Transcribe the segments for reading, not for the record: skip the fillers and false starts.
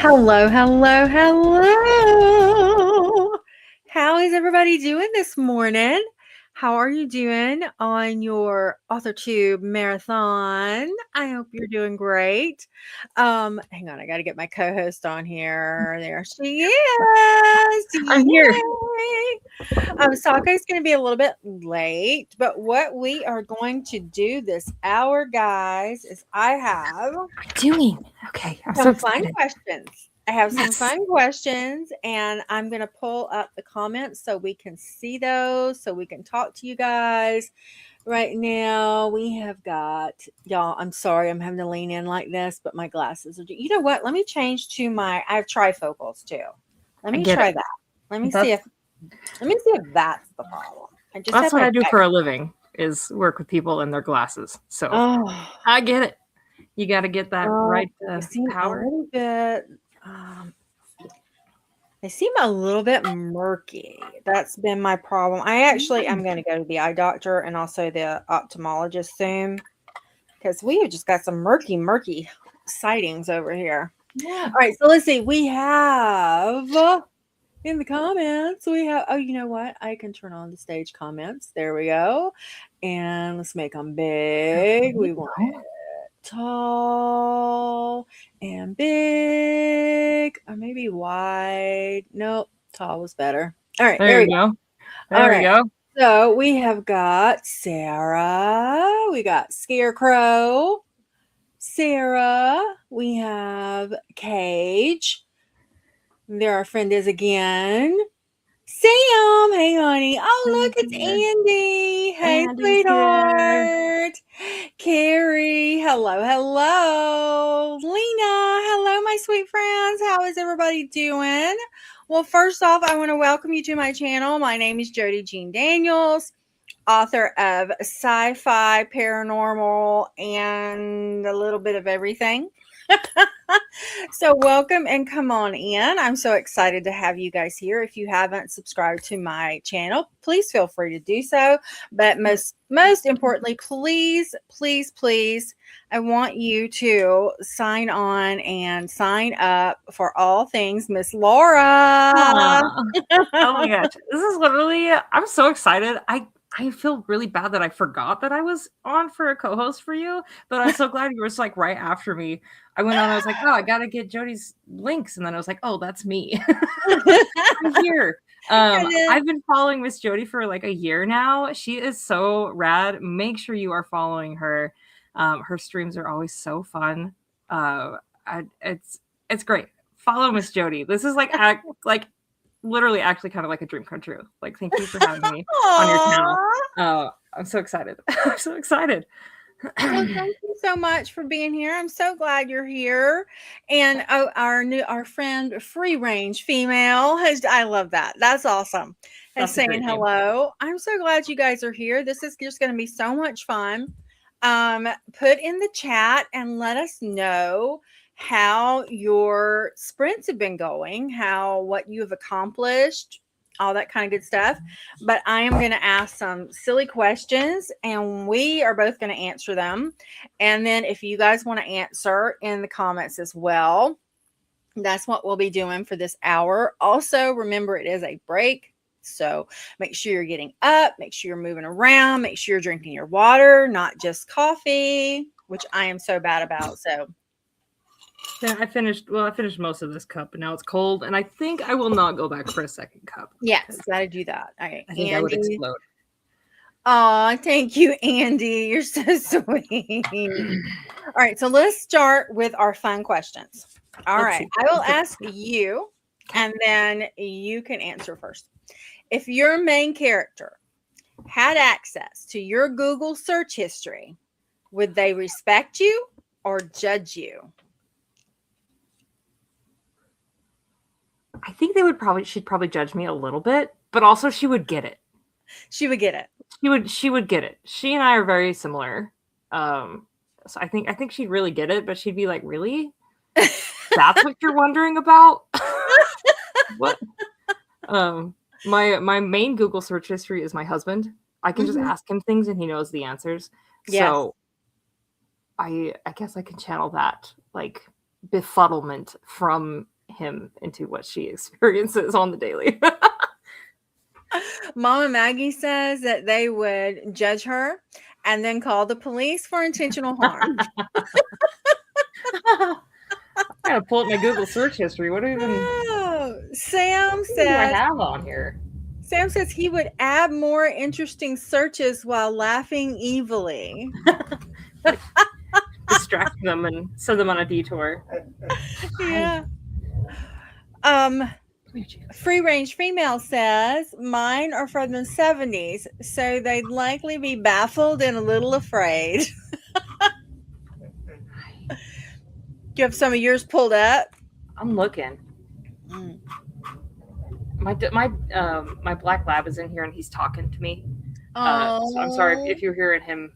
Hello, hello, hello. How is everybody doing this morning? How are you doing on your AuthorTube marathon? I hope you're doing great. Hang on, I got to get my co-host on here. There she is. I'm here. Yay. Sake's going to be a little bit late, but what we are going to do this hour, guys, is I have Okay. I'm some so fun excited. questions. I have some Yes. fun questions, and I'm going to pull up the comments so we can see those, so we can talk to you guys. Right now, we have got, y'all, I'm sorry I'm having to lean in like this, but my glasses are, you know what? Let me change to I have trifocals too. Let I me get try it. that. Let me see That's if that's the problem. I just that's have what my I do back. for a living is work with people and their glasses. So Oh, I get it. You got to get that well, right they seem a power. little bit, they seem a little bit murky. That's been my problem. I'm going to go to the eye doctor and also the ophthalmologist soon because we have just got some murky sightings over here. Yeah. All right, so let's see. We have in the comments, oh, you know what? I can turn on the stage comments. There we go. And let's make them big. We want it tall and big, or maybe wide. Nope, tall was better. All right, there There we we go. go. All There we right, go. so we have got Sarah, we got Scarecrow, Sarah, we have Cage. There our friend is again. Sam, hey honey. Oh, look, it's Andy. Hey, Andy's here. sweetheart. Carrie, hello. Lena, hello, my sweet friends. How is everybody doing? Well, first off, I want to welcome you to my channel. My name is Jodee Jean Daniels, author of sci-fi, paranormal, and a little bit of everything. So welcome and come on in. I'm so excited to have you guys here. If you haven't subscribed to my channel, please feel free to do so. But most importantly, please, I want you to sign on and sign up for all things Miss Laura. Aw. Oh my gosh. This is literally I'm so excited. I feel really bad that I forgot that I was on for a co-host for you, but I'm so glad you were just like right after me. I went on, I was like, oh, I gotta get Jody's links, and then I was like, oh, that's me. I'm here. I've been following Miss Jodee for like a year now. She is so rad. Make sure you are following her. Her streams are always so fun. It's great. Follow Miss Jodee. This is like literally actually kind of like a dream come true. Like, thank you for having me on your channel. I'm so excited. I'm so excited. Well, thank you so much for being here. I'm so glad you're here. And our friend Free Range Female I love that. That's awesome. And That's a saying great name. hello. I'm so glad you guys are here. This is just going to be so much fun. Put in the chat and let us know how your sprints have been going, what you have accomplished, all that kind of good stuff. But I am going to ask some silly questions and we are both going to answer them. And then if you guys want to answer in the comments as well, that's what we'll be doing for this hour. Also, remember it is a break. So make sure you're getting up, make sure you're moving around, make sure you're drinking your water, not just coffee, which I am so bad about. So yeah, I finished most of this cup, but now it's cold, and I think I will not go back for a second cup. yes, gotta do that. All right, I think I would explode. Oh, thank you, Andy. You're so sweet. All right, so let's start with our fun questions. All right, I will ask you, and then you can answer first. If your main character had access to your Google search history, would they respect you or judge you? I think she'd probably judge me a little bit, but also she would get it. She would get it. She would get it. She and I are very similar. So I think she'd really get it, but she'd be like, "Really? That's what you're wondering about?" What? My main Google search history is my husband. I can just ask him things and he knows the answers. Yes. So I guess I can channel that. Like, befuddlement from him into what she experiences on the daily. Mama Maggie says that they would judge her and then call the police for intentional harm. I gotta pull up my Google search history. What even Oh, Sam do I says have on here? Sam says he would add more interesting searches while laughing evilly. Distract them and send them on a detour. Yeah. Free range female says mine are from the 70s, so they'd likely be baffled and a little afraid. Do you have some of yours pulled up? I'm looking. My black lab is in here and he's talking to me. So I'm sorry if you're hearing him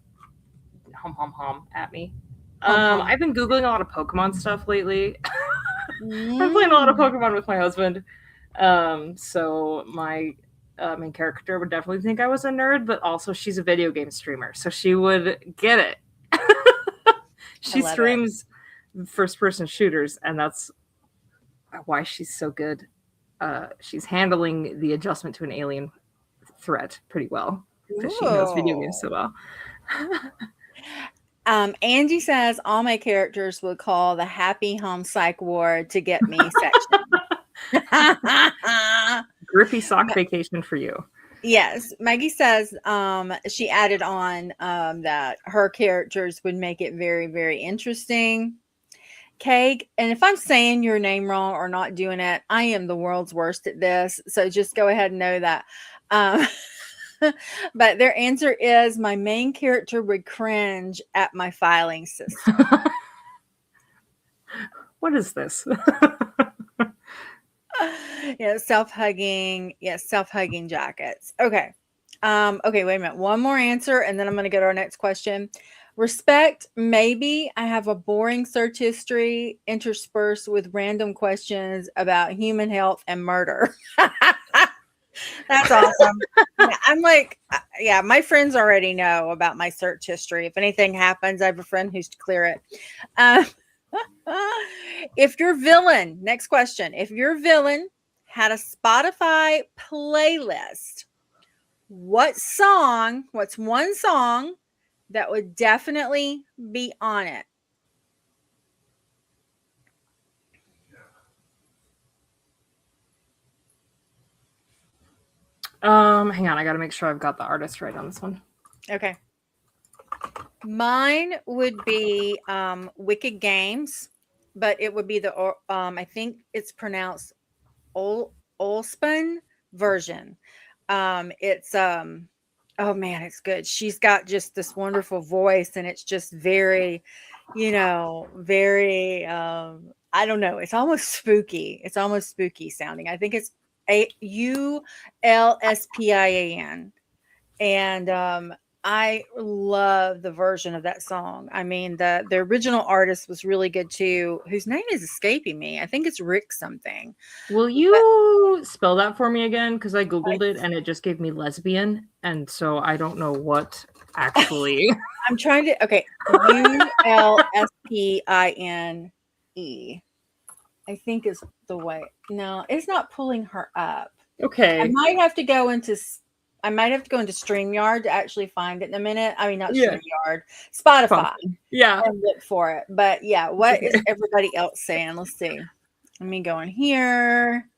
hum at me. I've been Googling a lot of Pokemon stuff lately. I'm playing a lot of Pokemon with my husband. So my main character would definitely think I was a nerd, but also she's a video game streamer, so she would get it. She streams first-person shooters, and that's why she's so good. She's handling the adjustment to an alien threat pretty well because she knows video games so well. Angie says all my characters would call the happy home psych ward to get me section. Grippy sock vacation for you. Yes. Maggie says she added on that her characters would make it very, very interesting. Keg, and if I'm saying your name wrong or not doing it, I am the world's worst at this. So just go ahead and know that. But their answer is my main character would cringe at my filing system. What is this? Yeah, self-hugging. Yes, self-hugging jackets. Okay. Okay, wait a minute. One more answer, and then I'm going to go to our next question. Respect, maybe. I have a boring search history interspersed with random questions about human health and murder. That's awesome. Yeah, I'm like, yeah, my friends already know about my search history. If anything happens, I have a friend who's to clear it. If your villain, next question, if your villain had a Spotify playlist, what's one song that would definitely be on it? Hang on, I gotta make sure I've got the artist right on this one. Okay. Mine would be Wicked Games, but it would be the I think it's pronounced Olspun version. It's oh man, it's good. She's got just this wonderful voice, and it's just very, very I don't know, it's almost spooky. It's almost spooky sounding. I think it's Ulspin. And I love the version of that song. I mean, the original artist was really good too, whose name is escaping me. I think it's Rick something. Will you spell that for me again? Because I Googled it and it just gave me lesbian. And so I don't know what actually. I'm trying to, okay. Ulspine. I think is the way. No, it's not pulling her up. Okay. I might have to go into StreamYard to actually find it in a minute. I mean, not StreamYard, Spotify. Yeah. And look for it. But yeah, what is everybody else saying? Let's see. Let me go in here.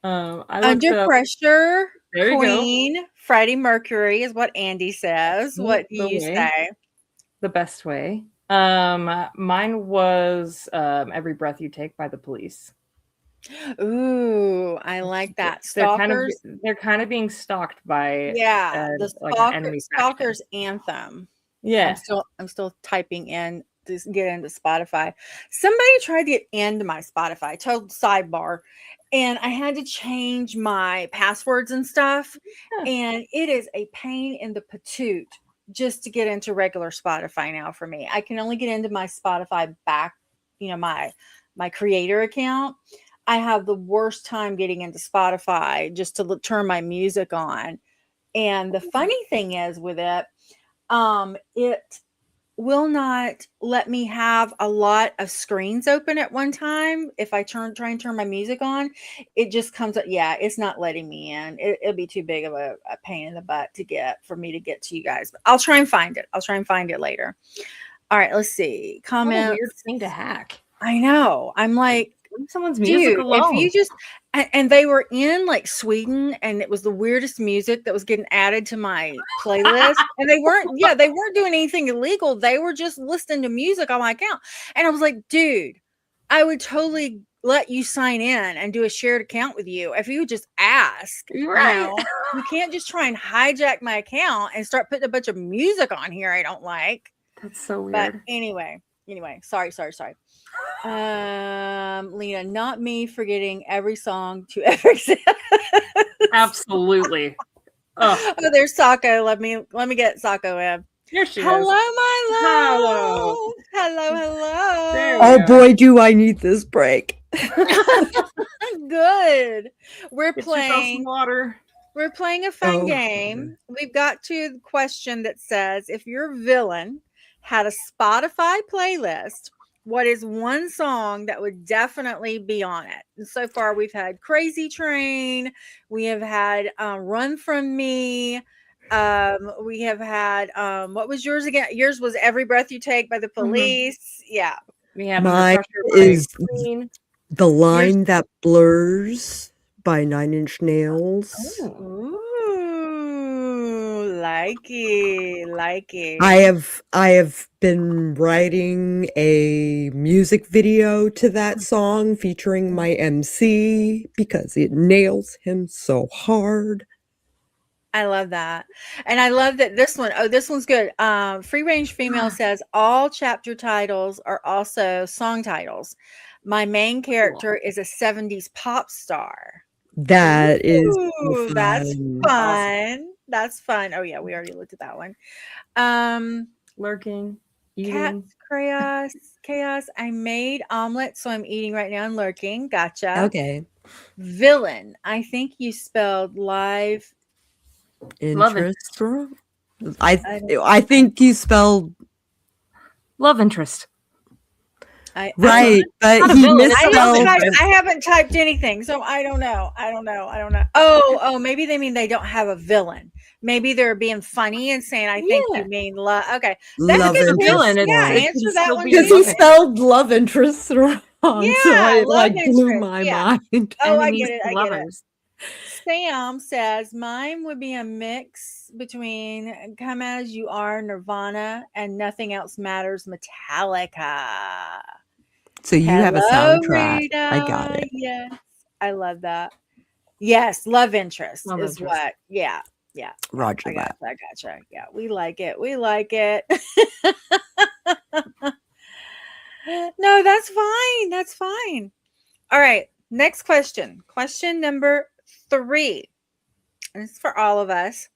Under Pressure, Queen, Freddie Mercury is what Andy says. What do you say? The best way. Mine was Every Breath You Take by the Police. Ooh, I like that. Stalkers. They're kind of being stalked by the Stalkers anthem. Yeah. I'm still typing in to get into Spotify. Somebody tried to get into my Spotify, total sidebar, and I had to change my passwords and stuff. Yeah. And it is a pain in the patoot just to get into regular Spotify now for me. I can only get into my Spotify back, my creator account. I have the worst time getting into Spotify just to turn my music on. And the funny thing is with it, will not let me have a lot of screens open at one time. If I try and turn my music on, it just comes up. Yeah, it's not letting me in. It'll be too big of a pain in the butt for me to get to you guys. But I'll try and find it. I'll try and find it later. All right, let's see. What a Comments. weird thing to hack. I know. I'm like, leave someone's music dude, alone. if you just and they were in like Sweden, and it was the weirdest music that was getting added to my playlist. And they weren't doing anything illegal. They were just listening to music on my account. And I was like, dude, I would totally let you sign in and do a shared account with you if you would just ask. Right. You can't just try and hijack my account and start putting a bunch of music on here I don't like. That's so weird. But anyway, sorry. Lena, not me forgetting every song to ever exist. Absolutely. Oh, there's Sako. Let me get Sako in. Here she Hello, is. my love. Hello. Oh boy, do I need this break. Good. We're Get playing water. We're playing a fun game. We've got to the question that says, if your villain had a Spotify playlist, what is one song that would definitely be on it? And so far, we've had Crazy Train. We have had Run From Me. We have had, what was yours again? Yours was Every Breath You Take by the Police. Mm-hmm. Yeah. We have Mine is The Line That Blurs by 9 Inch Nails. Ooh, like it. I have been writing a music video to that song featuring my MC because it nails him so hard. I love that. And I love that this one's good. Free Range Female says all chapter titles are also song titles. My main character is a 70s pop star. That is so fun. That's fun. Awesome. That's fun. Oh yeah, we already looked at that one. Lurking. Cat's chaos. I made omelet, so I'm eating right now and lurking. Gotcha. Okay. Villain. I think you spelled live interest. I think you spelled love interest. But he misspelled. I haven't typed anything, so I don't know. Oh, maybe they mean they don't have a villain. Maybe they're being funny and saying, "I think you mean love." Okay, that's a good villain. Answer that one because he spelled love interest wrong. Yeah, so it blew my mind. Oh, I get it. Sam says mine would be a mix between "Come As You Are" Nirvana and "Nothing Else Matters" Metallica. So you have a soundtrack. Rita. I got it. Yes, I love that. Yes, love interest is what. Yeah. Roger that. I gotcha. Yeah, we like it. No, that's fine. All right, next question. Question number 3. And it's for all of us.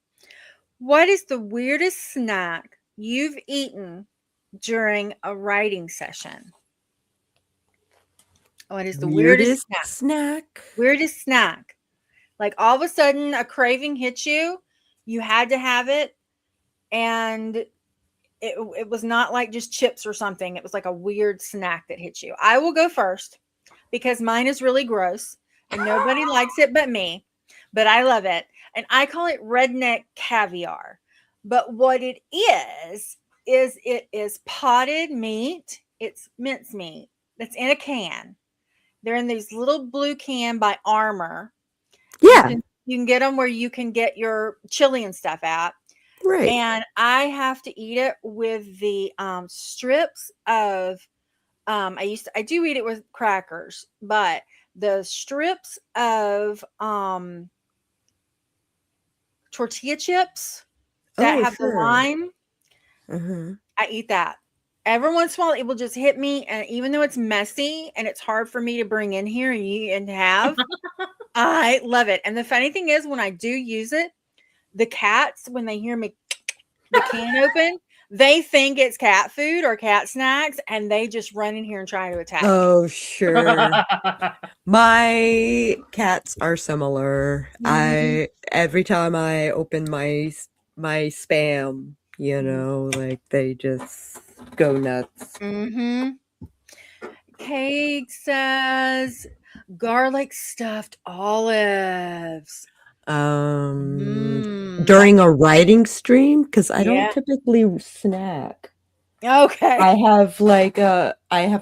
What is the weirdest snack you've eaten during a writing session? What is the weirdest snack? Weirdest snack. Like all of a sudden a craving hits you. You had to have it. And it was not like just chips or something. It was like a weird snack that hit you. I will go first because mine is really gross and nobody likes it but me. But I love it. And I call it redneck caviar. But what it is it is potted meat. It's mincemeat that's in a can. They're in these little blue can by Armor. Yeah. You can get them where you can get your chili and stuff at. Right. And I have to eat it with the strips of I do eat it with crackers, but the strips of tortilla chips that have the lime, I eat that. Every once in a while, it will just hit me, and even though it's messy and it's hard for me to bring in here and have, I love it. And the funny thing is, when I do use it, the cats, when they hear me the can open, they think it's cat food or cat snacks, and they just run in here and try to attack me. Oh, sure. My cats are similar. Mm-hmm. Every time I open my spam, like they just go nuts. Mm-hmm. Kate says garlic stuffed olives. During a writing stream, because I don't Yeah. typically snack. Okay. I have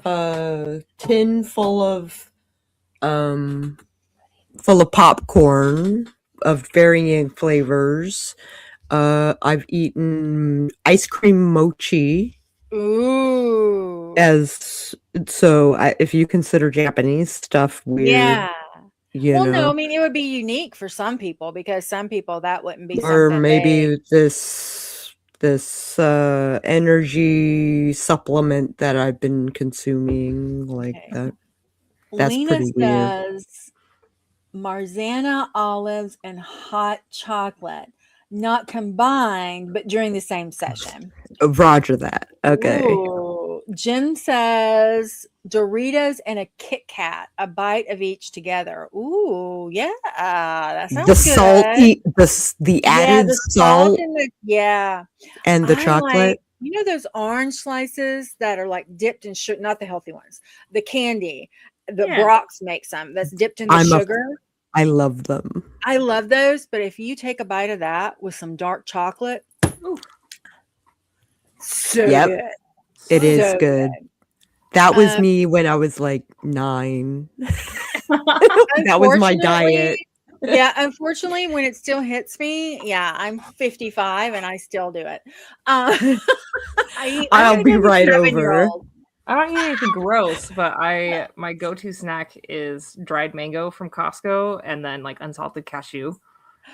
a tin full of popcorn of varying flavors. I've eaten ice cream mochi. Ooh. If you consider Japanese stuff weird, Yeah. Well, no, I know, mean, it would be unique for some people because some people that wouldn't be or something maybe this energy supplement that I've been consuming, like Okay. that. That's Lena pretty weird. says Marzana olives and hot chocolate, not combined, but during the same session. Roger that. Okay. Ooh. Jim says Doritos and a Kit Kat, a bite of each together. Ooh, yeah, that sounds The good. salty, the added the salt and the and the I chocolate. like those orange slices that are like dipped in sugar, not the healthy ones, the candy. The Yeah. Brock's makes them that's dipped in the sugar. I love them. I love those, but if you take a bite of that with some dark chocolate, Ooh. so Yep. good. It is So good. That was me when I was like 9. That was my diet. Yeah, unfortunately, when it still hits me, I'm 55 and I still do it. I'll be right over. I don't eat anything gross, but my go-to snack is dried mango from Costco and then like unsalted cashew.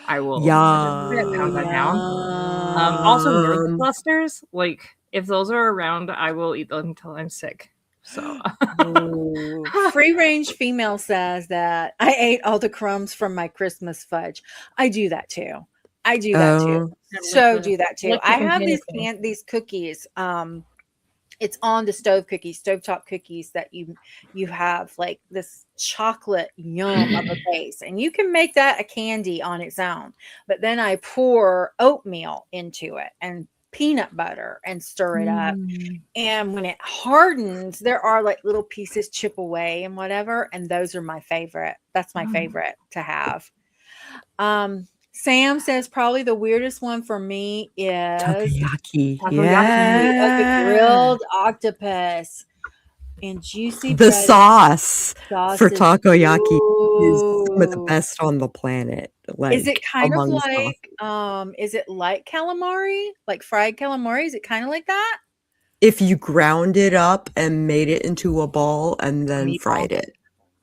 I will pound that down. Also nerds clusters, like if those are around, I will eat them until I'm sick. So Free range female says that I ate all the crumbs from my Christmas fudge. I do that too. So do that too. I have these cookies. It's on the stovetop cookies that you have like this chocolate yum of a base, and you can make that a candy on its own. But then I pour oatmeal into it and peanut butter and stir it up. And when it hardens, there are like little pieces chip away and whatever. And those are my favorite. That's my favorite to have. Sam says probably the weirdest one for me is takoyaki. The grilled octopus and juicy the bread. Sauce for takoyaki is some of the Ooh. best on the planet. Like, Is it kind of like is it like calamari, like fried calamari? Is it kind of like that? If you ground it up and made it into a ball and then fried it.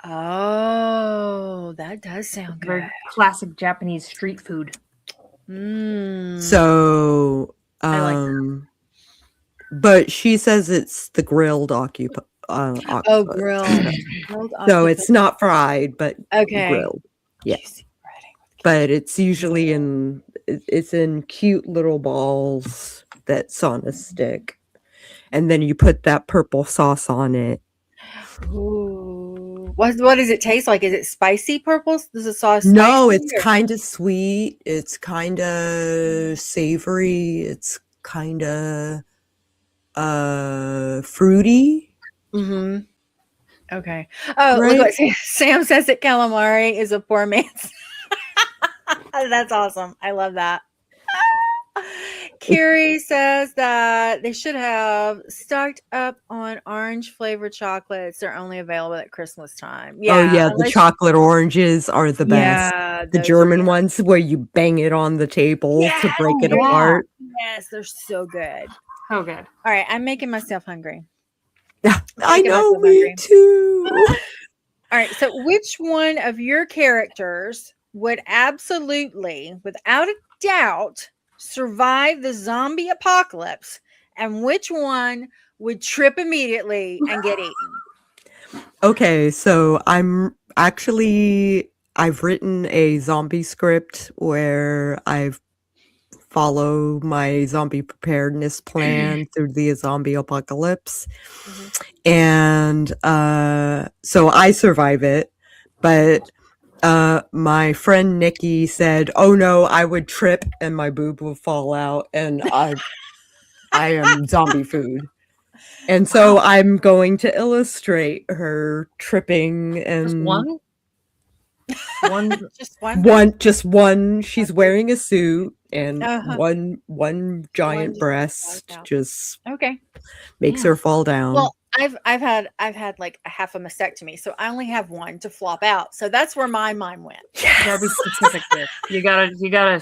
Oh, that does sound good. Very classic Japanese street food. So, I like that. but she says it's the grilled octopus. Grilled. So it's not fried, but grilled. Yes. But it's usually in cute little balls that's on a stick. And then you put that purple sauce on it. Ooh. What does it taste like? Is it spicy purple? Does the sauce No, it's kind of sweet. It's kind of savory. It's kind of fruity. Mm-hmm. Okay. Oh, right? Look what Sam says that calamari is a poor man's. That's awesome. I love that. Carrie says that they should have stocked up on orange flavored chocolates. They're only available at Christmas time. Yeah. Oh yeah, the chocolate oranges are the best. Yeah, the German ones where you bang it on the table to break it apart. Yes, they're so good. Oh, good. All right, I'm making myself hungry. I know, me too. All right, so which one of your characters would absolutely, without a doubt, survive the zombie apocalypse, and which one would trip immediately and get eaten? Okay, so I've written a zombie script where I've follow my zombie preparedness plan through the zombie apocalypse. And so I survive it, but my friend Nikki said, "Oh no, I would trip and my boob would fall out and I am zombie food." And so I'm going to illustrate her tripping and Just one? One. Just one. She's Okay. wearing a suit, and Uh-huh. one giant just breast flies out. just Okay. makes Yeah. her fall down. Well, I've had like a half a mastectomy, so I only have one to flop out. So that's where my mind went. You gotta be specific here. You gotta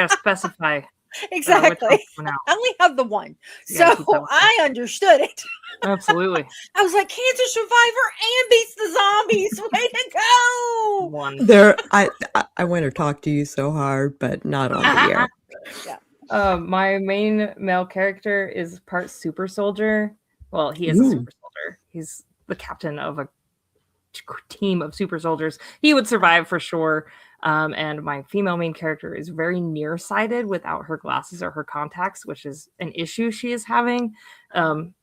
specify which Exactly. one's coming out. I only have the one. You gotta So keep that one. I understood it. Absolutely. I was like, cancer survivor and beats the zombies. Way to go. One. There, I want to talk to you so hard, but not on the air. My main male character is part super soldier. Well, he is a Ooh. super soldier. He's the captain of a team of super soldiers. He would survive for sure. And my female main character is very nearsighted without her glasses or her contacts, which is an issue she is having on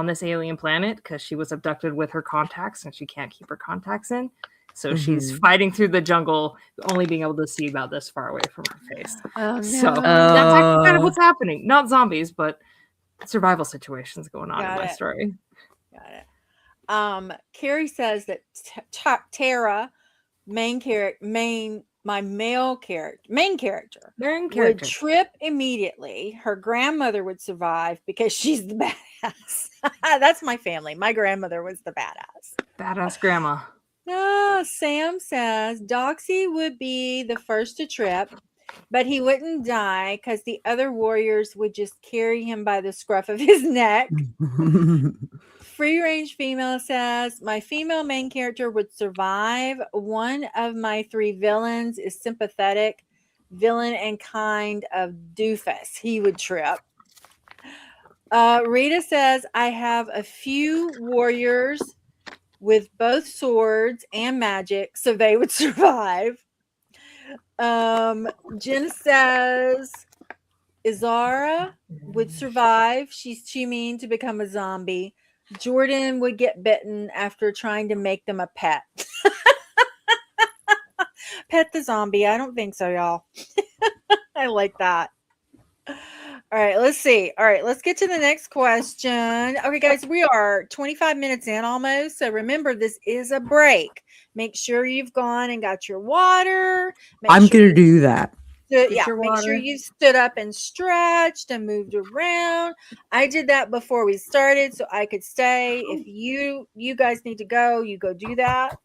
this alien planet because she was abducted with her contacts and she can't keep her contacts in. So she's fighting through the jungle, only being able to see about this far away from her face. Oh, no. So that's actually kind of what's happening. Not zombies, but survival situations going on in my story. Got it. Carrie says that Tara, main character, would trip immediately. Her grandmother would survive because she's the badass. That's my family. My grandmother was the badass. Badass grandma. Sam says Doxy would be the first to trip, but he wouldn't die because the other warriors would just carry him by the scruff of his neck. Free range female says my female main character would survive. One of my three villains is sympathetic, villain and kind of doofus. He would trip. Rita says I have a few warriors with both swords and magic, so they would survive. Jen says Izara would survive. She's too mean to become a zombie. Jordan would get bitten after trying to make them a pet. Pet the zombie. I don't think so, y'all. I like that. All right, let's see. All right, let's get to the next question. Okay, guys, we are 25 minutes in almost. So remember, this is a break. Make sure you've gone and got your water. I'm going to do that. Make sure you stood up and stretched and moved around. I did that before we started so I could stay. If you guys need to go, you go do that.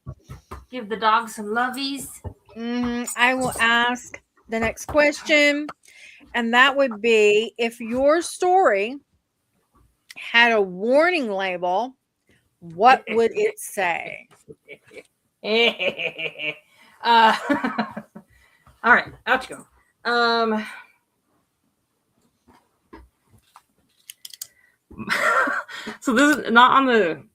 Give the dog some lovies. I will ask the next question. And that would be if your story had a warning label, what would it say? All right, out you go. So this is not on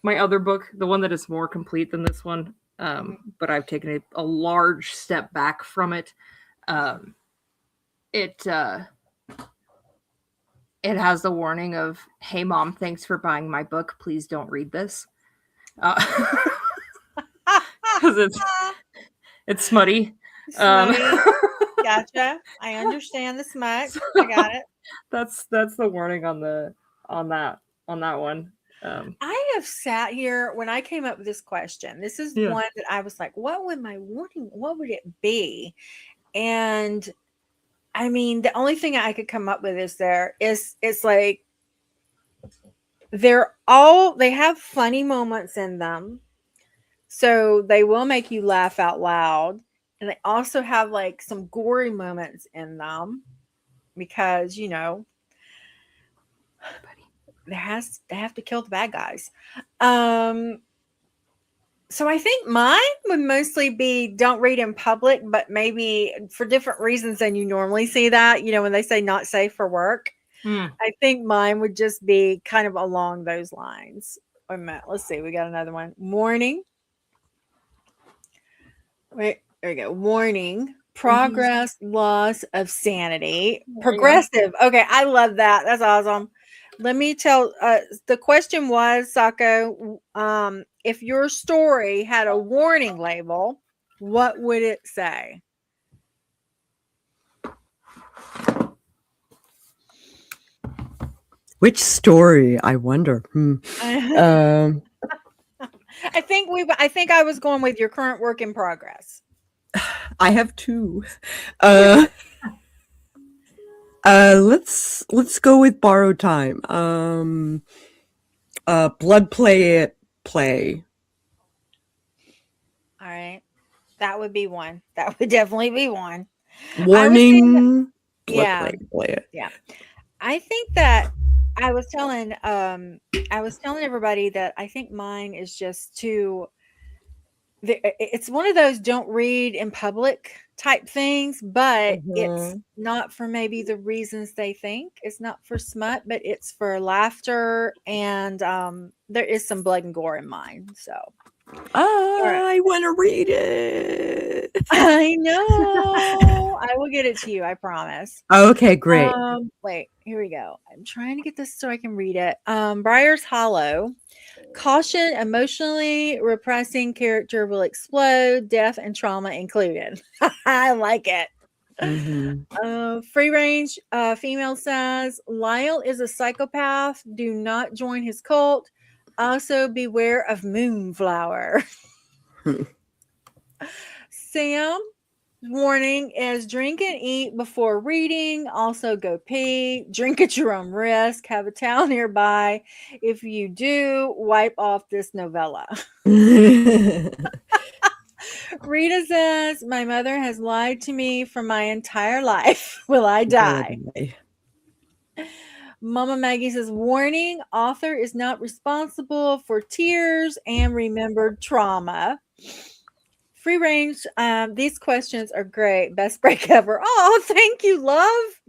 my other book, the one that is more complete than this one. But I've taken a large step back from it. It has the warning of, "Hey mom, thanks for buying my book. Please don't read this." Because it's smutty. Gotcha. I understand the smut. I got it. That's the warning on that one. I have sat here when I came up with this question. This is one that I was like, what would my warning, what would it be? And I mean, the only thing I could come up with is it's like they have funny moments in them. So they will make you laugh out loud. And they also have like some gory moments in them because, you know, they have to kill the bad guys. So I think mine would mostly be don't read in public, but maybe for different reasons than you normally see that, you know, when they say not safe for work. I think mine would just be kind of along those lines. Wait a minute. Let's see. We got another one. Warning. Wait, there we go. Warning. Progress, loss of sanity. Progressive. Okay. I love that. That's awesome. Let me tell, the question was, Sako, if your story had a warning label, what would it say? Which story? I wonder. Um, I think I was going with your current work in progress. I have two. Let's go with borrowed time. Blood play. All right. That would be one. That would definitely be one. Warning. Blood Yeah. play it. Yeah. I think that I was telling everybody that I think mine is just too it's one of those don't read in public type things, but it's not for maybe the reasons they think. It's not for smut, but it's for laughter, and there is some blood and gore in mine. So I want to read it. I know. I will get it to you, I promise. Okay, great. Wait, here we go. I'm trying to get this so I can read it. Briar's Hollow. Caution, emotionally repressing character will explode, death and trauma included. I like it. Free range female says Lyle is a psychopath. Do not join his cult. Also beware of Moonflower. Sam, warning is drink and eat before reading. Also go pee. Drink at your own risk. Have a towel nearby. If you do, wipe off this novella. Rita says, my mother has lied to me for my entire life. Will I die? Mama Maggie says, warning, author is not responsible for tears and remembered trauma. Free range. These questions are great. Best break ever. Oh, thank you, love.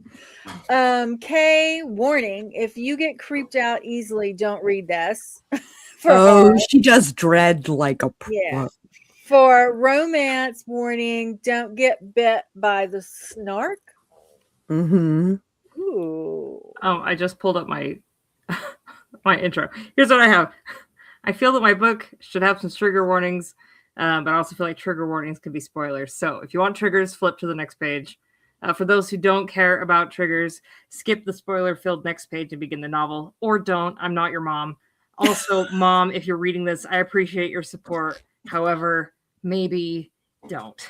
Kay, warning, if you get creeped out easily, don't read this. She does dread like a yeah. For romance, warning, don't get bit by the snark. Ooh. I just pulled up my my intro. Here's what I have. I feel that my book should have some trigger warnings, but I also feel like trigger warnings could be spoilers. So if you want triggers, flip to the next page. For those who don't care about triggers, skip the spoiler-filled next page and begin the novel. Or don't. I'm not your mom. Also, Mom, if you're reading this, I appreciate your support. However, maybe don't.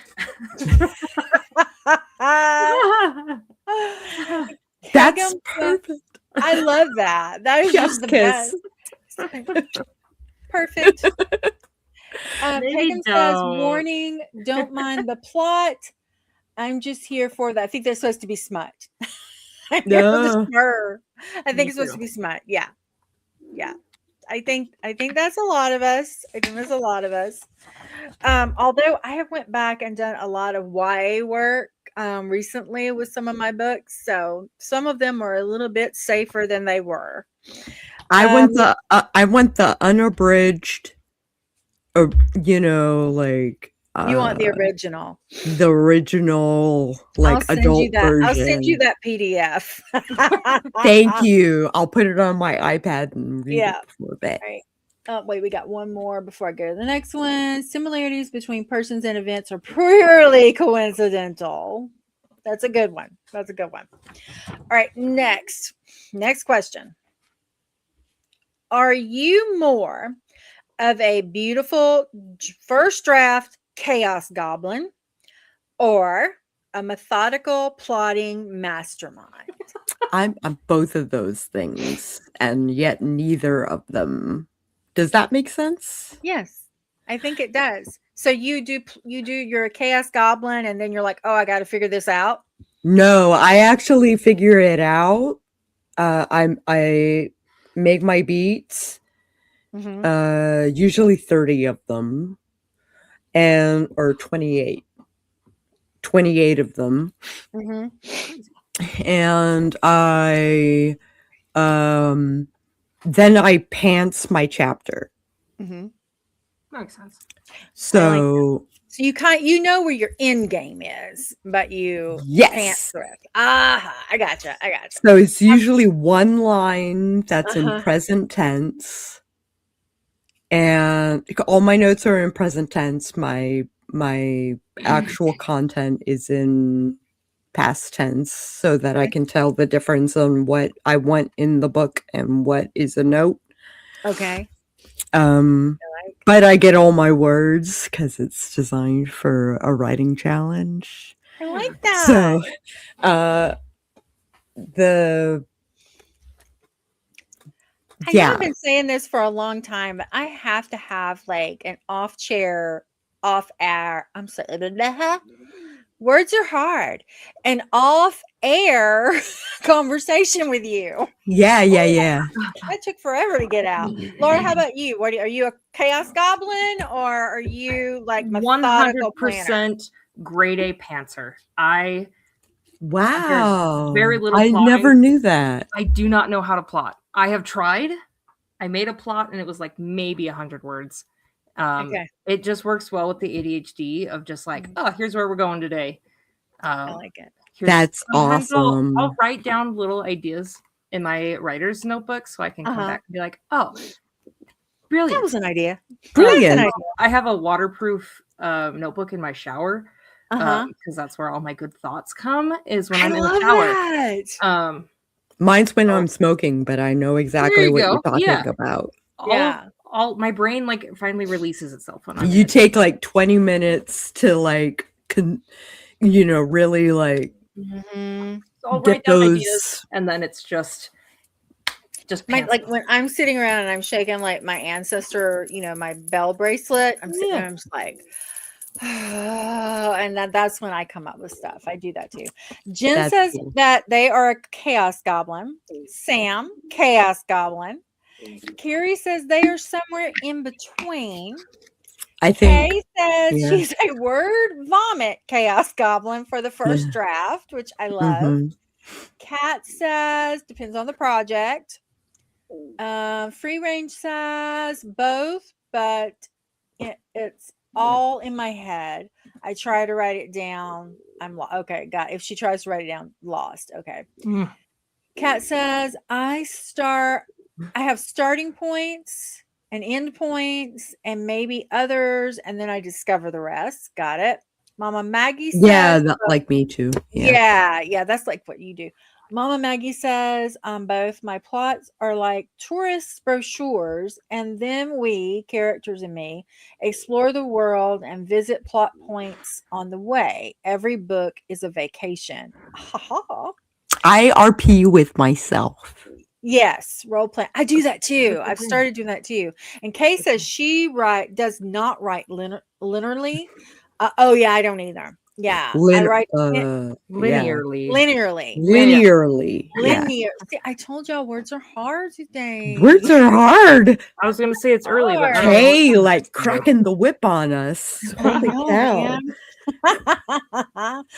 That's perfect. I love that. That is just the best. Perfect. Pegum says, warning, don't mind the plot. I'm just here for that. I think they're supposed to be smut. I'm here for the smur. I think it's supposed to be smut. Yeah. Yeah. I think that's a lot of us. I think there's a lot of us. Although I have went back and done a lot of YA work recently with some of my books, so some of them are a little bit safer than they were. I want the unabridged, you want the original. The original, like, adult version. I'll send you that PDF. Thank you. I'll put it on my iPad and read it before bed. Right. Wait, we got one more before I go to the next one. Similarities between persons and events are purely coincidental. That's a good one. All right, next question. Are you more of a beautiful first draft chaos goblin or a methodical plotting mastermind? I'm both of those things, and yet neither of them. Does that make sense? Yes, I think it does. So you're a chaos goblin, and then you're like, oh, I got to figure this out. No, I actually figure it out. I make my beats. Usually 30 of them, or 28 of them. And I then I pants my chapter. Makes sense. So you know where your end game is, but you pants through it. I gotcha. So it's usually one line that's in present tense, and all my notes are in present tense. My actual content is in past tense so that I can tell the difference on what I want in the book and what is a note. Okay. But I get all my words because it's designed for a writing challenge. I like that. So, the I know I've been saying this for a long time, but I have to have like an off air. I'm sorry. Words are hard. An off air conversation with you. Yeah. That took forever to get out. Laura, how about you? Are you a chaos goblin or are you like methodical planner? 100% grade A pantser. Wow. Very little I plotting. never knew that. I do not know how to plot. I have tried. I made a plot and it was like maybe 100 words. Okay. It just works well with the ADHD of just like, oh, here's where we're going today. I like it. That's awesome. I'll write down little ideas in my writer's notebook so I can come back and be like, oh, brilliant. That was an idea. Brilliant. I have a waterproof notebook in my shower because that's where all my good thoughts come is when I'm in the shower. Mine's when I'm smoking, but I know exactly what you're talking about. All my brain like finally releases itself when I'm you take like 20 minutes to like really like so I'll write down ideas and then it's just like when I'm sitting around and I'm shaking like my ancestor, my bell bracelet, I'm sitting there, I'm just like and that's when I come up with stuff. I do that too. Jen says that they are a chaos goblin. Sam, chaos goblin. Carrie says they are somewhere in between. I think Kay says she's a word vomit chaos goblin for the first draft, which I love. Kat says depends on the project. Free range says both, but it's all in my head. I try to write it down. I'm okay. Got if she tries to write it down, lost. Okay. Kat says I have starting points and end points and maybe others, and then I discover the rest. Got it. Mama Maggie says, like me too. Yeah, that's like what you do. Mama Maggie says, both my plots are like tourist brochures, and then we, characters and me, explore the world and visit plot points on the way. Every book is a vacation. Ha ha. I RP with myself. Yes, role play. I do that too. I've started doing that too. And Kay says she does not write linearly. Oh yeah, I don't either. Yeah, I write linearly. Linear. See, I told y'all words are hard today. Words are hard. I was going to say it's early, but hey, like cracking the whip on us. Holy cow.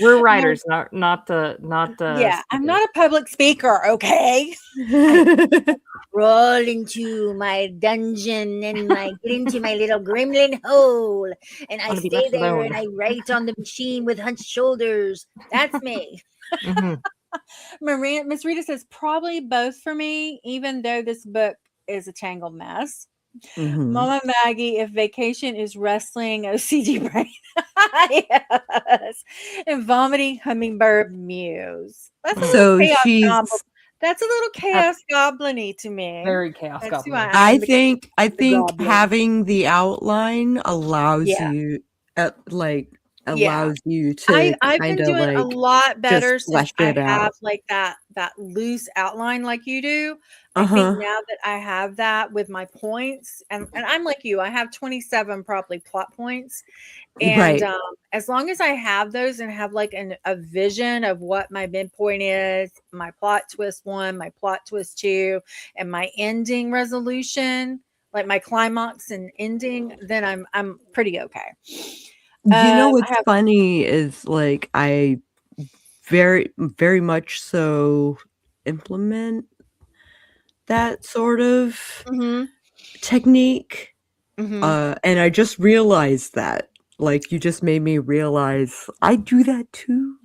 We're writers, not the. Yeah, I'm not a public speaker. Okay. I roll into my dungeon and I get into my little gremlin hole, and I stay there and I write on the machine with hunched shoulders. That's me. Miss Rita says probably both for me, even though this book is a tangled mess. Mama Maggie, if vacation is wrestling, OCD brain. Yes. And vomiting hummingbird mews. That's a little chaos goblin-y to me. Very chaos goblin. I think having the outline allows you allows you to I've been doing a lot better since I have like that loose outline like you do. I think now that I have that with my points, and I'm like you, I have 27 probably plot points. And as long as I have those and have like a vision of what my midpoint is, my plot twist 1, my plot twist 2, and my ending resolution, like my climax and ending, then I'm pretty okay. What's funny is like I very, very much so implement that sort of technique. And I just realized that. Like you just made me realize I do that too.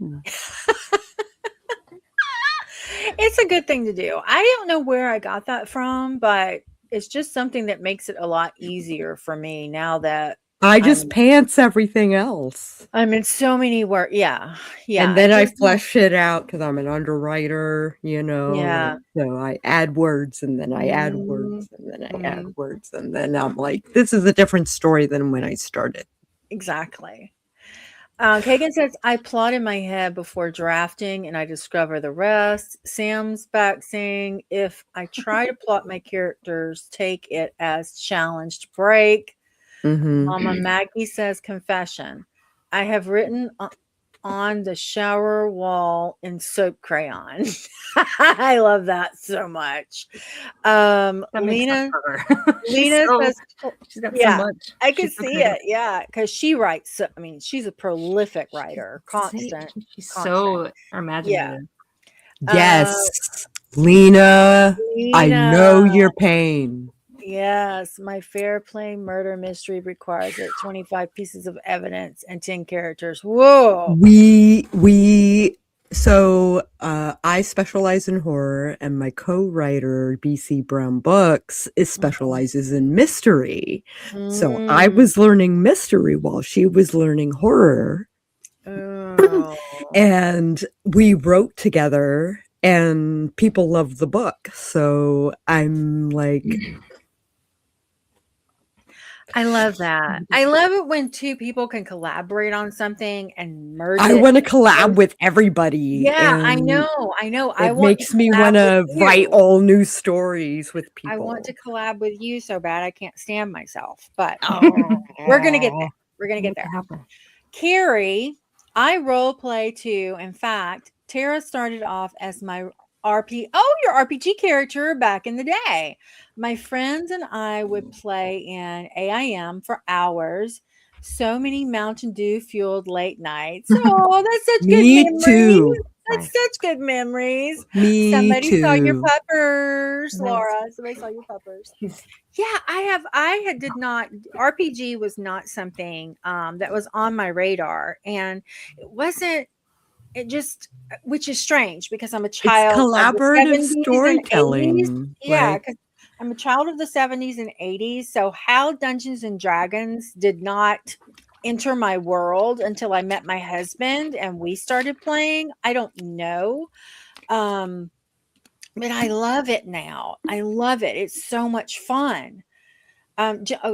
It's a good thing to do. I don't know where I got that from, but it's just something that makes it a lot easier for me now that I just pants everything else. I'm in so many words. Yeah. And then I flesh it out because I'm an underwriter, you know. Yeah. So I add words and then I add words and then I add words. And then I'm like, this is a different story than when I started. Exactly. Kagan says, I plot in my head before drafting and I discover the rest. Sam's back saying, if I try to plot my characters, take it as challenged break. Mama Maggie says, confession. I have written on the shower wall in soap crayon. I love that so much. Lena says, she's got so much. I can see it. Yeah, because she writes. I mean, she's a prolific writer. Constant. She's so imaginative. Yes, Lena, I know your pain. Yes, my fair play murder mystery requires it. 25 pieces of evidence and 10 characters. Whoa. So I specialize in horror, and my co-writer, BC Brown Books, specializes in mystery. So I was learning mystery while she was learning horror. And we wrote together, and people loved the book. So I'm like... I love that. I love it when two people can collaborate on something and merge I want to collab with everybody. Yeah, I know. It makes me want to write all new stories with people. I want to collab with you so bad I can't stand myself. But we're going to get there. We're going to get there. Carrie, I role play too. In fact, Tara started off as my your RPG character back in the day. My friends and I would play in AIM for hours. So many Mountain Dew fueled late nights. Oh, that's such good memories. Too. That's such good memories. Me Somebody too. saw your puppers, Laura. Somebody saw your puppers. Yeah, I did not. RPG was not something that was on my radar, and it wasn't. It just, which is strange because I'm a child. It's collaborative storytelling. Yeah, because I'm a child of the 70s and 80s. So how Dungeons and Dragons did not enter my world until I met my husband and we started playing, I don't know. But I love it now. I love it. It's so much fun.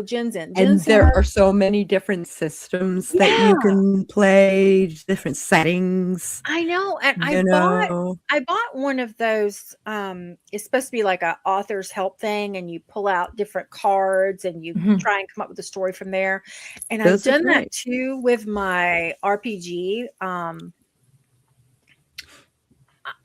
Jensen. And there are so many different systems that you can play, different settings. I know. And I bought one of those. It's supposed to be like a author's help thing, and you pull out different cards and you try and come up with a story from there. And I've done that too with my RPG.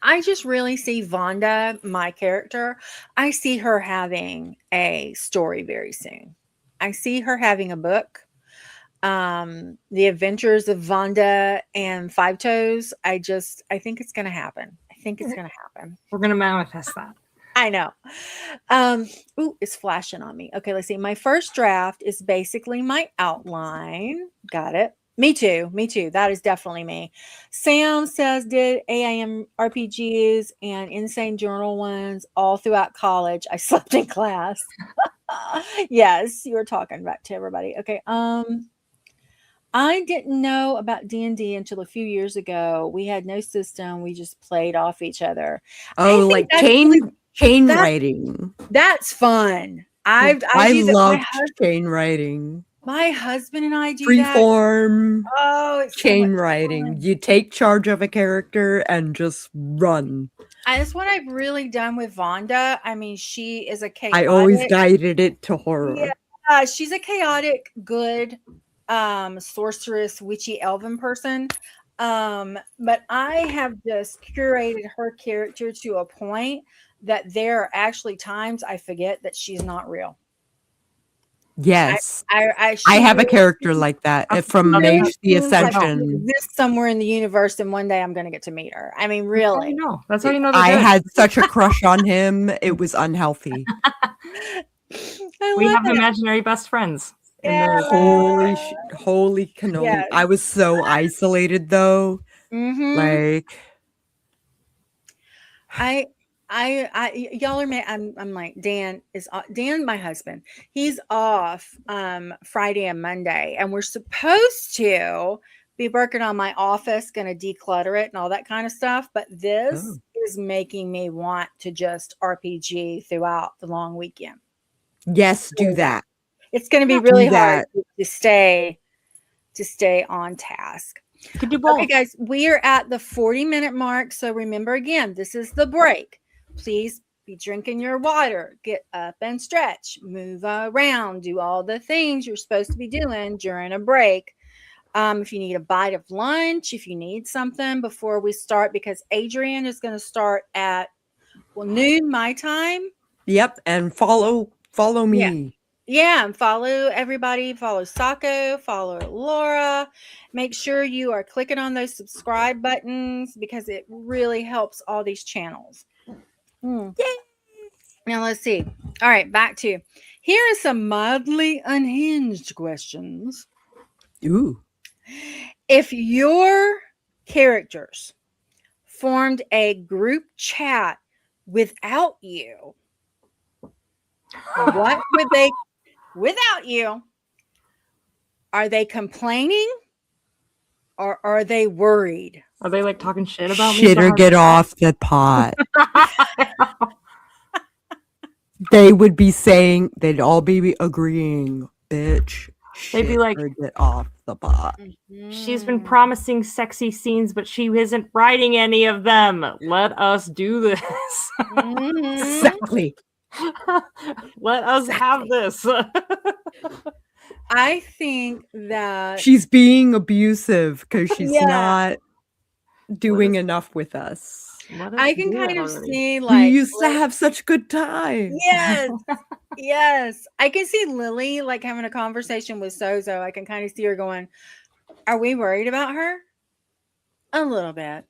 I just really see Vonda, my character. I see her having a story very soon. I see her having a book. The Adventures of Vonda and Five Toes. I think it's going to happen. I think it's going to happen. We're going to manifest that. I know. It's flashing on me. Okay, let's see. My first draft is basically my outline. Got it. Me too. That is definitely me. Sam says, did AIM RPGs and Insane Journal ones all throughout college. I slept in class. Yes, you were talking about to everybody. Okay. I didn't know about D&D until a few years ago. We had no system. We just played off each other. Oh, like chain writing. That's fun. I love chain writing. My husband and I do freeform. It's chain writing. You take charge of a character and just run. That's what I've really done with Vonda. I mean, she is a chaotic. I always guided it to horror. Yeah, she's a chaotic, good, sorceress, witchy, elven person. But I have just curated her character to a point that there are actually times I forget that she's not real. Yes, I have a character like that from Mage the Ascension. This somewhere in the universe, and one day I'm going to get to meet her. I mean, really? That's how you know. I had such a crush on him; it was unhealthy. We have imaginary best friends. Yeah. Holy cannoli! Yes. I was so isolated, though. Mm-hmm. y'all are I'm like, Dan, my husband, he's off Friday and Monday, and we're supposed to be working on my office, gonna declutter it and all that kind of stuff, but this is making me want to just RPG throughout the long weekend. Yes, do that. It's gonna be really hard to stay on task. Could do both. Okay, guys, we are at the 40-minute mark. So remember, again, this is the break. Please be drinking your water, get up and stretch, move around, do all the things you're supposed to be doing during a break. If you need a bite of lunch, if you need something before we start, because Adrian is going to start at noon my time. Yep, and follow me. Yeah, and follow everybody. Follow Sako, follow Laura. Make sure you are clicking on those subscribe buttons because it really helps all these channels. Yay! Now let's see. All right, back to here are some mildly unhinged questions. Ooh. If your characters formed a group chat without you, what would they? Without you, are they complaining or are they worried? Are they like talking shit about me? Shit or get off the pot. They would be saying, they'd all be agreeing, bitch. They'd be like, get off the pot. She's been promising sexy scenes, but she isn't writing any of them. Let us do this. Exactly. Let us have this. I think that she's being abusive because she's not doing enough with us. I can kind of see, like, we used to have such good times. Yes. Yes. I can see Lily like having a conversation with Sozo. I can kind of see her going, are we worried about her? A little bit.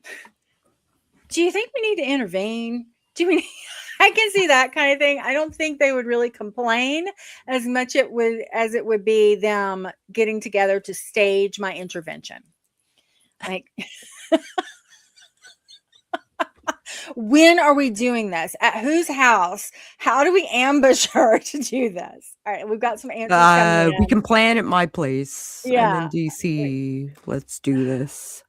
Do you think we need to intervene? I can see that kind of thing. I don't think they would really complain as much as it would be them getting together to stage my intervention. Like, when are we doing this? At whose house? How do we ambush her to do this? All right, we've got some answers coming in. We can plan at my place. Yeah. And in DC. Let's do this.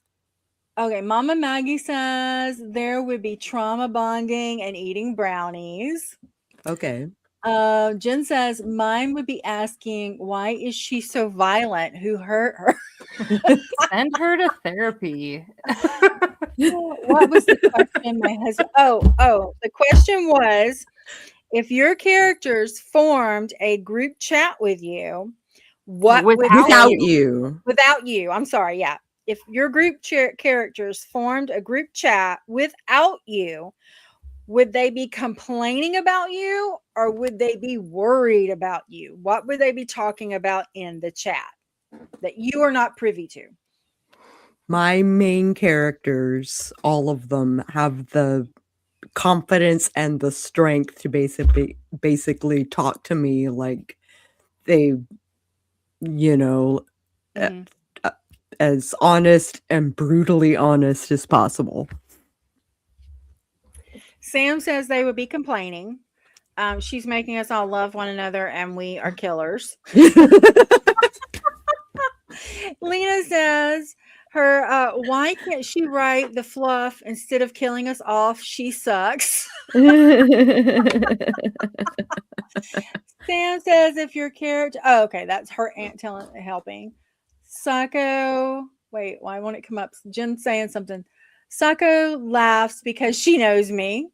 Okay, Mama Maggie says there would be trauma bonding and eating brownies. Okay. Jen says mine would be asking, why is she so violent? Who hurt her? Send her to therapy. What was the question, my husband? Oh, the question was, if your characters formed a group chat with you, what without you? Without you. I'm sorry, yeah. If your group characters formed a group chat without you, would they be complaining about you or would they be worried about you? What would they be talking about in the chat that you are not privy to? My main characters, all of them, have the confidence and the strength to basically talk to me like they, as honest and brutally honest as possible. Sam says they would be complaining. She's making us all love one another and we are killers. Lena says why can't she write the fluff instead of killing us off? She sucks. Sam says if your character, okay, that's her aunt helping. Sako, wait, why won't it come up? Jen's saying something. Sako laughs because she knows me.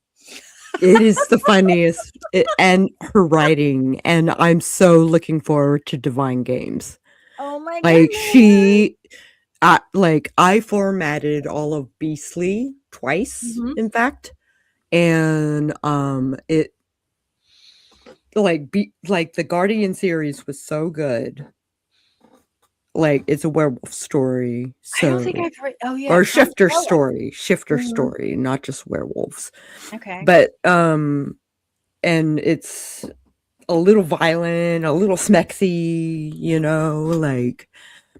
It is the funniest, and her writing, and I'm so looking forward to Divine Games. Oh my god! I formatted all of Beastly twice, in fact, and it the Guardian series was so good. Like, it's a werewolf story. So, I don't think I've read. Oh yeah, or shifter story, story, not just werewolves. Okay, but and it's a little violent, a little smexy,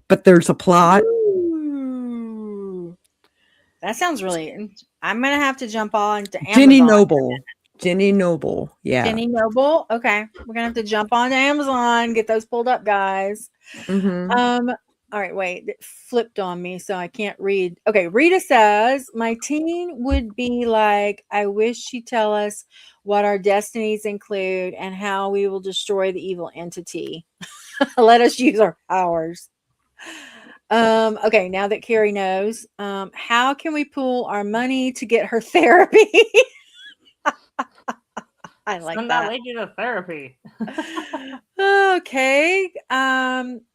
but there's a plot. Ooh. That sounds really. I'm gonna have to jump on to Ginny Amazon. Noble. Ginny Noble. Yeah. Ginny Noble. Okay, we're gonna have to jump on to Amazon, get those pulled up, guys. Mm-hmm. All right, wait, it flipped on me, so I can't read. Okay, Rita says, my teen would be like, I wish she'd tell us what our destinies include and how we will destroy the evil entity. Let us use our powers. Okay, now that Carrie knows, how can we pool our money to get her therapy? I like Send that. lady to therapy. Okay.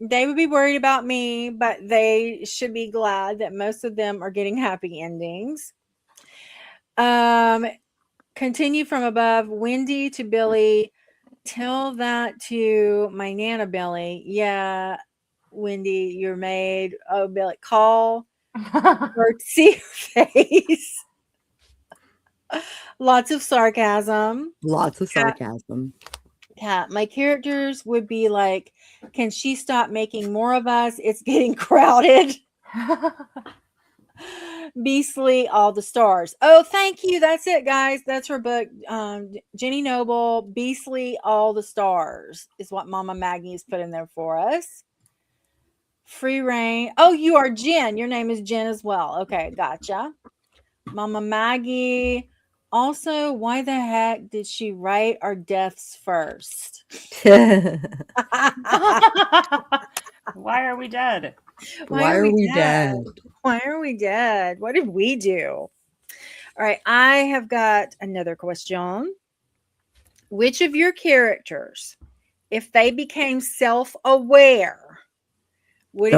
They would be worried about me, but they should be glad that most of them are getting happy endings. Continue from above, Wendy to Billy. Tell that to my Nana Billy. Yeah, Wendy, you're made. Oh, Billy, call or see her face. Lots of sarcasm. Lots of sarcasm. Yeah, my characters would be like, can she stop making more of us? It's getting crowded. Beastly, all the stars. Oh, thank you. That's it, guys. That's her book. Jenny Noble, Beastly, all the stars is what Mama Maggie's put in there for us. Free reign. Oh, you are Jen. Your name is Jen as well. Okay, gotcha. Mama Maggie. Also, why the heck did she write our deaths first? Why are we dead? Why are we dead? Why are we dead? What did we do? All right, I have got another question. Which of your characters, if they became self-aware, would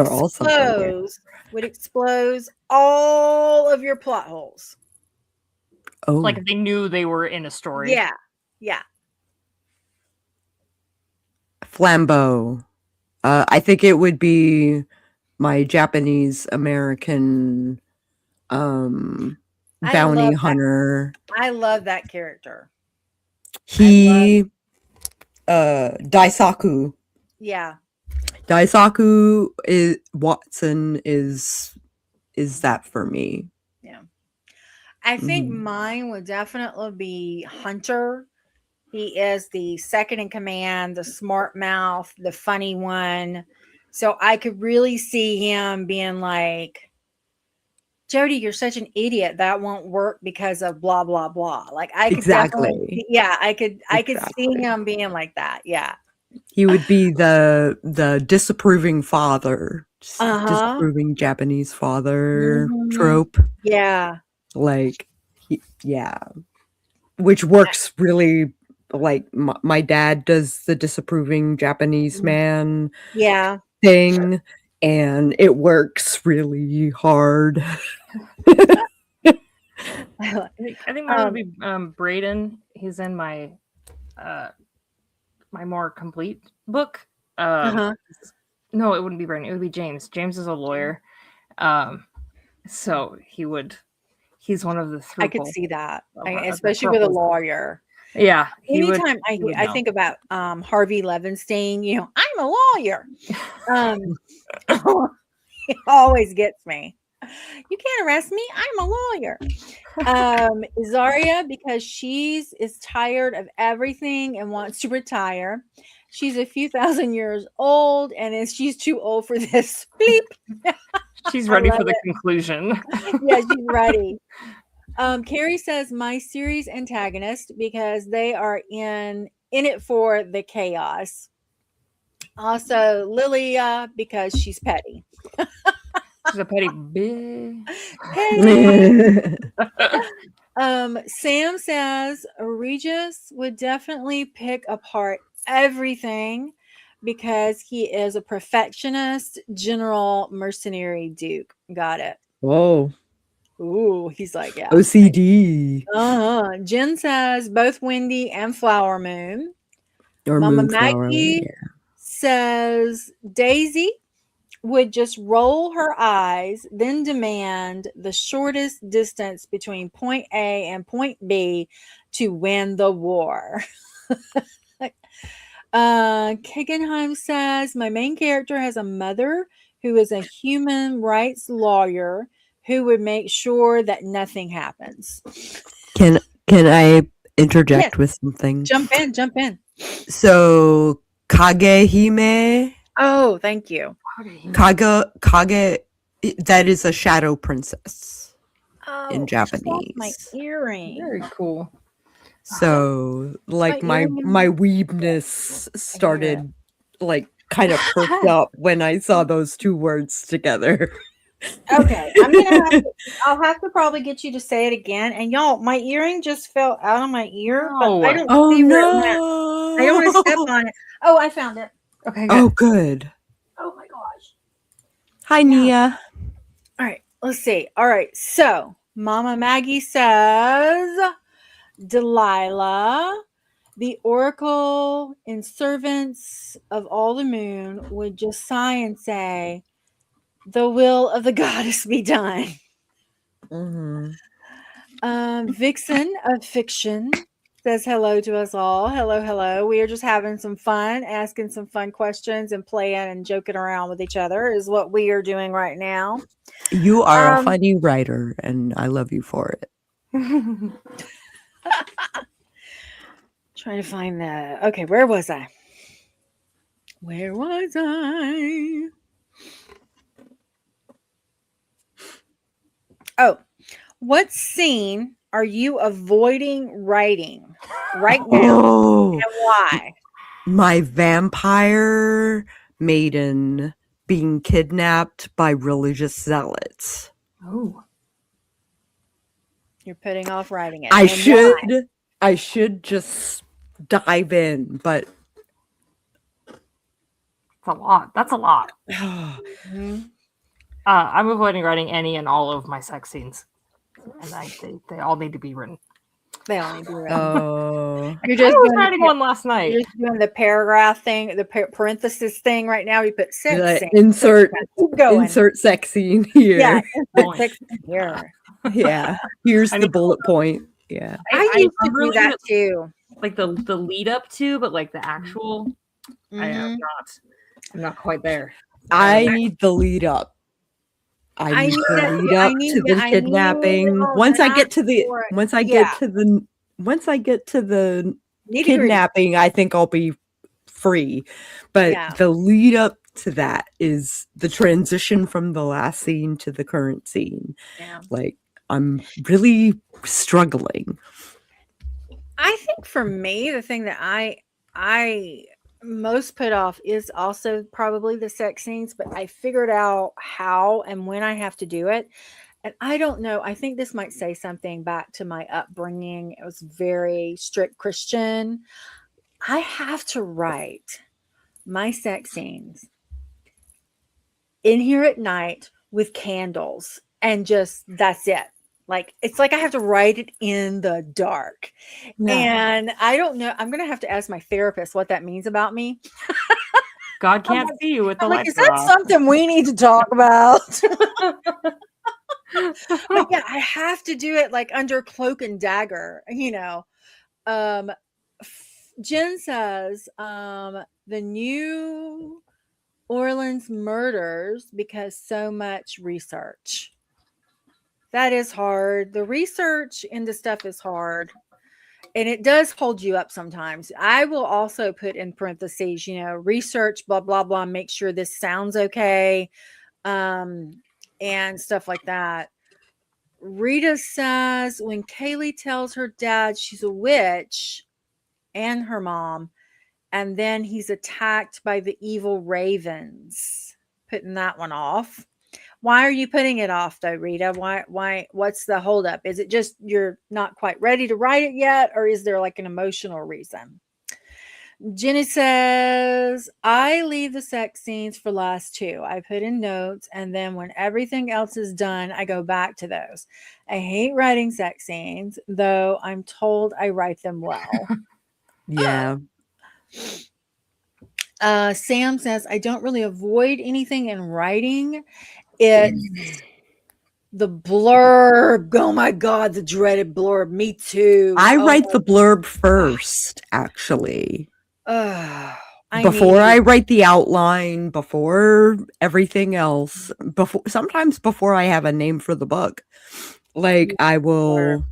expose all of your plot holes? Oh, Like if they knew they were in a story. Yeah. Yeah. Flambeau. I think it would be my Japanese American bounty hunter. I love that character. He Daisaku. Yeah. Daisaku is Watson is that for me. Yeah. I think mine would definitely be Hunter. He is the second in command, the smart mouth, the funny one. So I could really see him being like, Jodee, you're such an idiot. That won't work because of blah, blah, blah. Like I could definitely, I could see him being like that. Yeah. He would be the disapproving father, disapproving Japanese father trope. Yeah. Like, which works really. Like my dad does the disapproving Japanese man thing, and it works really hard. I think mine would be Braden. He's in my my more complete book. No, it wouldn't be Braden. It would be James. James is a lawyer, so he's one of the three. I could see that, especially with a lawyer. Yeah. Anytime I think about Harvey Levenstein, you know, I'm a lawyer. It always gets me. You can't arrest me. I'm a lawyer. Zarya, because she's tired of everything and wants to retire. She's a few thousand years old, and she's too old for this. Bleep. She's ready for the conclusion. Yeah, she's ready. Carrie says my series antagonist because they are in it for the chaos. Also, Lilia because she's petty. She's a petty bitch. Sam says Regis would definitely pick apart everything because he is a perfectionist, general, mercenary duke. Got it. Whoa. Ooh, he's like, yeah. OCD. Jen says both Wendy and Flower Moon. Or Mama Moonflower, Maggie says Daisy would just roll her eyes, then demand the shortest distance between point A and point B to win the war. Kegenheim says my main character has a mother who is a human rights lawyer who would make sure that nothing happens. Can I Yes. interject with something? Jump in. So Kagehime, Oh, thank you. Kage, that is a shadow princess in Oh, she lost my Japanese. earring. Very cool. So like my earring. weebness started like kind of perked up when I saw those two words together. Okay, I'll have to probably get you to say it again. And y'all, my earring just fell out of my ear, but I No. don't Oh see where it went. no! I don't want to step on it. Oh, I found it. Okay, good. Oh, good. Oh my gosh. Hi, Yeah. Nia. All right, let's see. All right, so Mama Maggie says, Delilah, the oracle and servants of all the moon would just sigh and say, the will of the goddess be done. Mhm. Vixen of Fiction says hello to us all. Hello. We are just having some fun, asking some fun questions and playing and joking around with each other is what we are doing right now. You are a funny writer, and I love you for it. Trying to find the... Okay, where was I? Oh, what scene are you avoiding writing right now and why? My vampire maiden being kidnapped by religious zealots. Oh. You're putting off writing it. I should just dive in, but It's a lot. That's a lot. Mm-hmm. I'm avoiding writing any and all of my sex scenes, and they all need to be written. They all need to be written. oh, You're I just was doing writing one last night. You're just doing the paragraph thing, the parenthesis thing right now. You put sex like, scene. insert Keep going. insert sex scene here. Yeah, insert Point. sex scene here. Yeah. Here's I the need- bullet point. Yeah. I used to do really that too. Like the lead up to, but like the actual, I am Mhm. not. I'm not quite there. I need the lead up. I need the lead up to the kidnapping. Once I get to the kidnapping, I think I'll be free. But the lead up to that is the transition from the last scene to the current scene. Yeah. Like I'm really struggling. I think for me, the thing that I most put off is also probably the sex scenes, but I figured out how and when I have to do it. And I don't know, I think this might say something back to my upbringing. It was very strict Christian. I have to write my sex scenes in here at night with candles and just that's it. Like it's like I have to write it in the dark. Yeah. And I don't know. I'm gonna have to ask my therapist what that means about me. God can't see you with the I'm like, lights is that off. something we need to talk about? But yeah, I have to do it like under cloak and dagger, you know. Jen says the New Orleans murders because so much research. That is hard. The research into stuff is hard. And it does hold you up sometimes. I will also put in parentheses, you know, research, blah, blah, blah, make sure this sounds okay. And stuff like that. Rita says when Kaylee tells her dad she's a witch and her mom, and then he's attacked by the evil ravens. Putting that one off. Why are you putting it off though, Rita? Why, what's the holdup? Is it just you're not quite ready to write it yet? Or is there like an emotional reason? Jenny says, I leave the sex scenes for last two. I put in notes and then when everything else is done, I go back to those. I hate writing sex scenes, though I'm told I write them well. Yeah. Sam says, I don't really avoid anything in writing. It's the blurb. Oh my God, the dreaded blurb. Me too. I write the blurb first, actually. I before I write the outline, before everything else, sometimes before I have a name for the book, like I will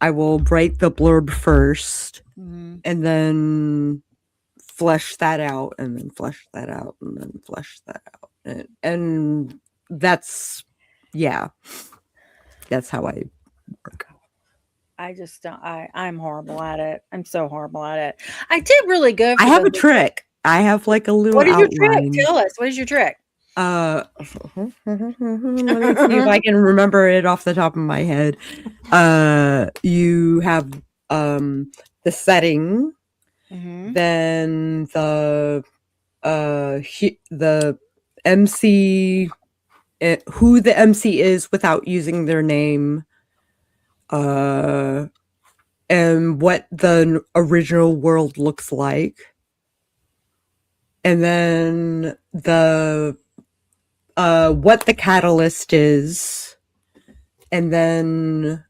write the blurb first, and then flesh that out, and then flesh that out, and then flesh that out, and that's how I work. I just don't. I'm horrible at it. I'm so horrible at it. I did really good. I have a trick. I have like a little What is your outline. trick? Tell us. What is your trick? Let me see if I can remember it off the top of my head. You have the setting, then the MC, who the MC is without using their name, and what the original world looks like, and then the what the catalyst is, and then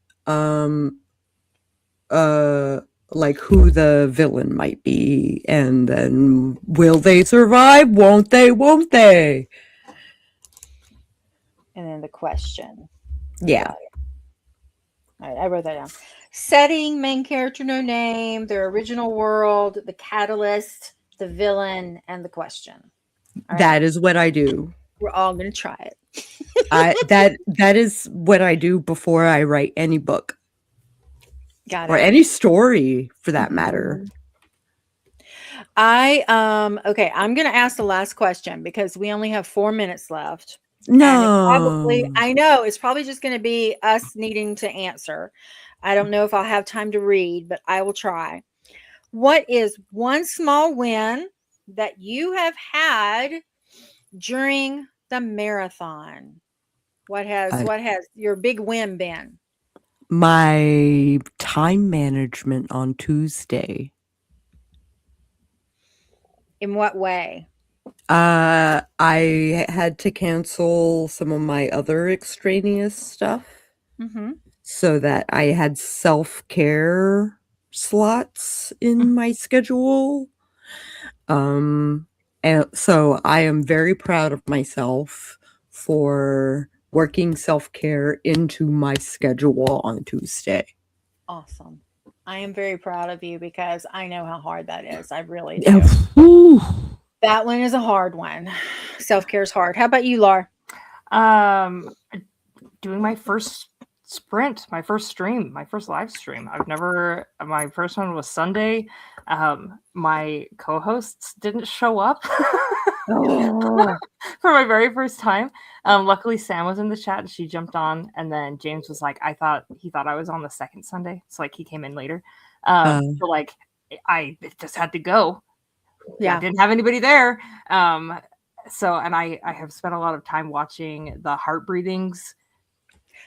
like who the villain might be, and then will they survive, won't they? And then the question. Yeah. All right, I wrote that down. Setting, main character, no name, their original world, the catalyst, the villain, and the question. Right. That is what I do. We're all going to try it. That is what I do before I write any book. Got it. Or any story for that matter. Okay, I'm going to ask the last question because we only have 4 minutes left. No. I know it's probably just going to be us needing to answer. I don't know if I'll have time to read, but I will try. What is one small win that you have had during the marathon? What has your big win been? My time management on Tuesday. In what way? I had to cancel some of my other extraneous stuff so that I had self-care slots in my schedule. And so I am very proud of myself for working self-care into my schedule on Tuesday. Awesome. I am very proud of you because I know how hard that is. I really do. That one is a hard one. Self-care is hard. How about you, Laura? Doing my first sprint, my first stream, my first live stream. My first one was Sunday. My co-hosts didn't show up for my very first time. Luckily Sam was in the chat and she jumped on, and then James was like, he thought I was on the second Sunday. So like he came in later. So like I just had to go. Yeah, I didn't have anybody there. So, and I have spent a lot of time watching the Heart Breathings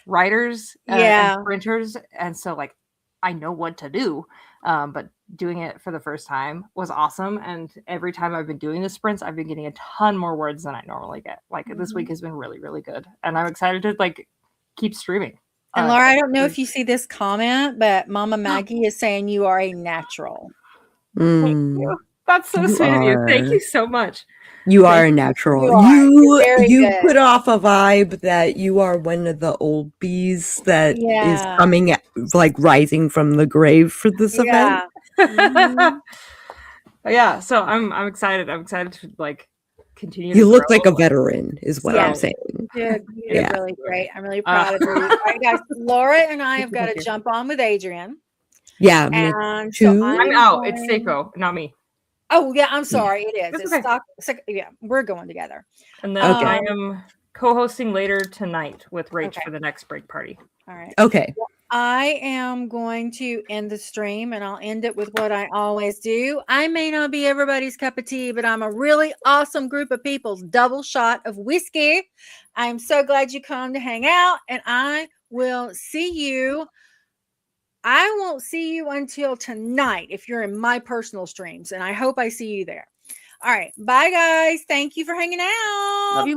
writers and sprinters, and so like I know what to do, but doing it for the first time was awesome. And every time I've been doing the sprints, I've been getting a ton more words than I normally get. Like this week has been really, really good, and I'm excited to like keep streaming. And Laura, I don't know if you see this comment, but Mama Maggie is saying you are a natural. Thank you. That's so sweet of you. Thank you so much. You are a natural. You put off a vibe that you are one of the old bees that is coming like rising from the grave for this event. Yeah, so I'm excited. I'm excited to like continue. You look like a veteran, is what I'm saying. You're really great. I'm really proud of you. All right, guys. Laura and I have got to jump on with Adrian. Yeah, and so I'm out. It's Seiko, not me. Oh yeah, I'm sorry. It is. It's yeah, we're going together. And then I am co-hosting later tonight with Rach for the next break party. All right. Okay. Well, I am going to end the stream, and I'll end it with what I always do. I may not be everybody's cup of tea, but I'm a really awesome group of people's double shot of whiskey. I'm so glad you come to hang out, and I will see you. I won't see you until tonight if you're in my personal streams, and I hope I see you there. All right. Bye, guys. Thank you for hanging out. Love you.